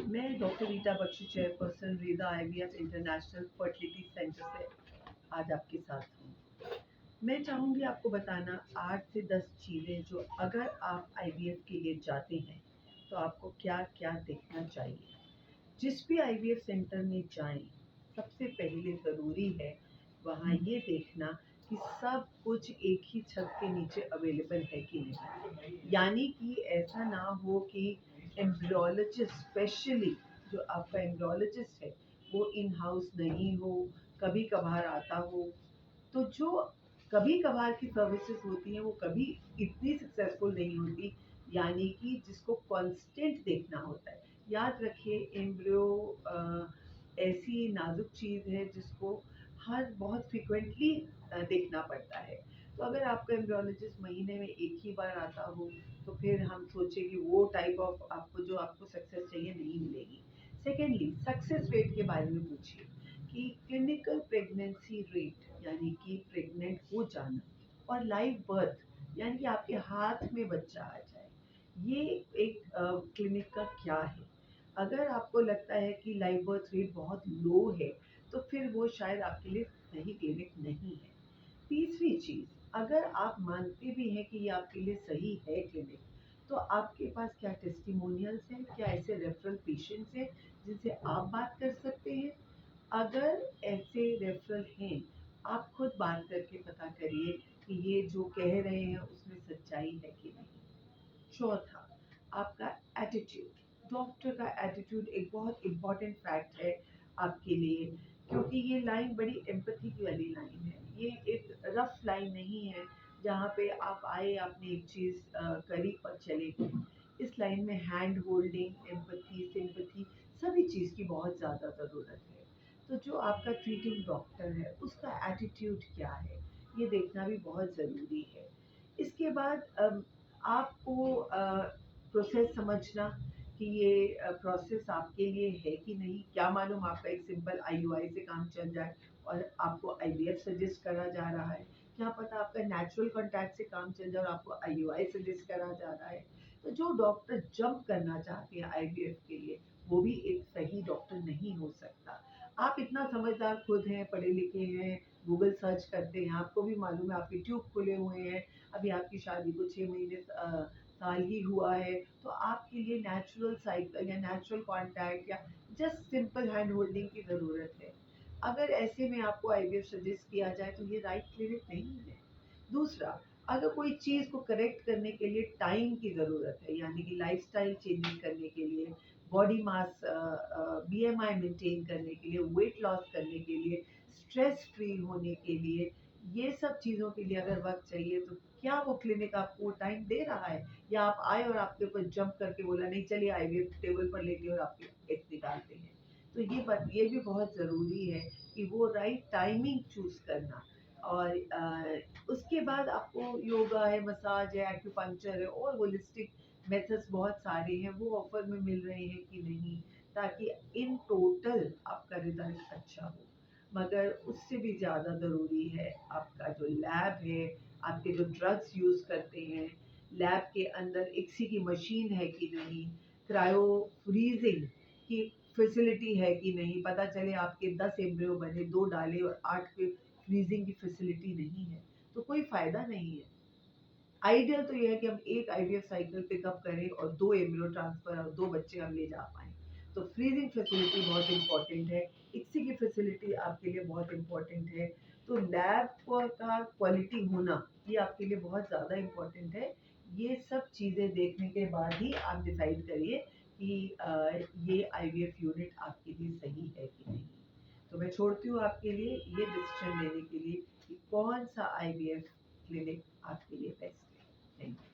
मैं doctor Rita Bakshi, chairperson Rida IVF international fertility centre से आज आपके साथ हूँ। मैं चाहूँगी आपको बताना 8 से 10 चीज़ें जो अगर आप आईवीएफ के लिए जाते हैं तो आपको क्या क्या देखना चाहिए। जिस भी आईवीएफ सेंटर में जाएं, सबसे पहले ज़रूरी है वहाँ ये देखना कि सब कुछ एक ही छत के नीचे अवेलेबल है कि नहीं। यानी कि ऐसा ना हो कि एम्ब्रियोलॉजिस्ट स्पेशली जो आपका एम्ब्रियोलॉजिस्ट है वो इन हाउस नहीं हो, कभी कभार आता हो। तो जो कभी कभार की सर्विसेज होती हैं वो कभी इतनी सक्सेसफुल नहीं होती, यानी कि जिसको कांस्टेंट देखना होता है। याद रखिए एम्ब्रियो ऐसी नाजुक चीज़ है जिसको हर बहुत फ्रिक्वेंटली देखना पड़ता है। तो अगर आपका एम्ब्रियोलॉजिस्ट महीने में एक ही बार आता हो तो फिर हम सोचें कि वो टाइप ऑफ आपको जो आपको सक्सेस चाहिए नहीं मिलेगी। सेकेंडली, सक्सेस रेट के बारे में पूछिए कि क्लिनिकल प्रेगनेंसी रेट यानी कि प्रेग्नेंट हो जाना और लाइव बर्थ यानी कि आपके हाथ में बच्चा आ जाए, ये एक क्लिनिक का क्या है। अगर आपको लगता है कि लाइव बर्थ रेट बहुत लो है तो फिर वो शायद आपके लिए सही क्लिनिक नहीं है। तीसरी चीज़, अगर आप मानते भी हैं कि ये आपके लिए सही है क्लिनिक, तो आपके पास क्या टेस्टिमोनियल्स हैं, क्या ऐसे रेफरल पेशेंट्स हैं जिनसे आप बात कर सकते हैं। अगर ऐसे रेफरल हैं, आप खुद बात करके पता करिए कि ये जो कह रहे हैं उसमें सच्चाई है कि नहीं। चौथा, आपका एटीट्यूड। डॉक्टर का एटीट्यूड एक बहुत इम्पॉर्टेंट फैक्ट है आपके लिए, क्योंकि ये लाइन बड़ी एम्पैथी की वाली लाइन है। ये एक रफ लाइन नहीं है जहाँ पे आप आए, आपने एक चीज़ करी और चले गए। इस लाइन में हैंड होल्डिंग, एम्पैथी, सिंपैथी सभी चीज़ की बहुत ज़्यादा ज़रूरत है। तो जो आपका ट्रीटिंग डॉक्टर है उसका एटीट्यूड क्या है, ये देखना भी बहुत ज़रूरी है। इसके बाद आपको प्रोसेस समझना कि ये प्रोसेस आपके लिए है कि नहीं। क्या मालूम आपका एक सिंपल आईयूआई से काम चल जाए और आपको आईवीएफ सजेस्ट करा जा रहा है। क्या पता आपका नेचुरल कॉन्टैक्ट से काम चल जाए और आपको आईयूआई सजेस्ट करा जा रहा है। तो जो डॉक्टर जंप करना चाहते हैं आईवीएफ के लिए वो भी एक सही डॉक्टर नहीं हो सकता। आप इतना समझदार खुद हैं, पढ़े लिखे हैं, गूगल सर्च करते हैं, आपको भी मालूम है, आपके ट्यूब खुले हुए हैं, अभी आपकी शादी को 6 महीने साल ही हुआ है। तो आपके लिए नेचुरल साइकिल या नेचुरल कॉन्टैक्ट या जस्ट सिंपल हैंड होल्डिंग की ज़रूरत है। अगर ऐसे में आपको आईवीएफ सजेस्ट किया जाए तो ये राइट क्लिनिक नहीं है। दूसरा, अगर कोई चीज़ को करेक्ट करने के लिए टाइम की ज़रूरत है, यानी कि लाइफस्टाइल चेंजेस करने के लिए, बॉडी मास बीएमआई मेंटेन करने के लिए, वेट लॉस करने के लिए, स्ट्रेस फ्री होने के लिए, ये सब चीज़ों के लिए अगर वक्त चाहिए तो क्या वो क्लिनिक आपको टाइम दे रहा है, या आप आए और आपके ऊपर जंप करके बोला नहीं चलिए आईवीएफ टेबल पर लेके और आपके एग्स निकालते हैं। तो ये भी बहुत ज़रूरी है कि वो राइट टाइमिंग चूज़ करना। और उसके बाद आपको योगा है, मसाज है, एक्यूपंक्चर है और होलिस्टिक मेथड्स बहुत सारे हैं, वो ऑफर में मिल रहे हैं कि नहीं, ताकि इन टोटल आपका रिजल्ट अच्छा हो। मगर उससे भी ज़्यादा ज़रूरी है आपका जो लैब है, आपके जो ड्रग्स यूज़ करते हैं, लैब के अंदर एक्सी की मशीन है कि नहीं, क्रायो फ्रीजिंग की फैसिलिटी है कि नहीं। पता चले आपके 10 एम्ब्रियो बने, 2 डाले और 8 के फ्रीजिंग की फैसिलिटी नहीं है तो कोई फ़ायदा नहीं है। आइडियल तो ये है कि हम एक आईवीएफ साइकिल पिकअप करें और 2 एम्ब्रियो ट्रांसफर और 2 बच्चे हम ले जा पाएँ। तो फ्रीजिंग फैसिलिटी बहुत इम्पोर्टेंट है, इक्सी की फैसिलिटी आपके लिए बहुत इम्पोर्टेंट है। तो लैब का क्वालिटी होना ये आपके लिए बहुत ज़्यादा इम्पोर्टेंट है। ये सब चीज़ें देखने के बाद ही आप डिसाइड करिए कि ये आईवीएफ यूनिट आपके लिए सही है कि नहीं। तो मैं छोड़ती हूँ आपके लिए ये डिसीजन लेने के लिए कि कौन सा आईवीएफ क्लिनिक आपके लिए बेस्ट है। Thank you.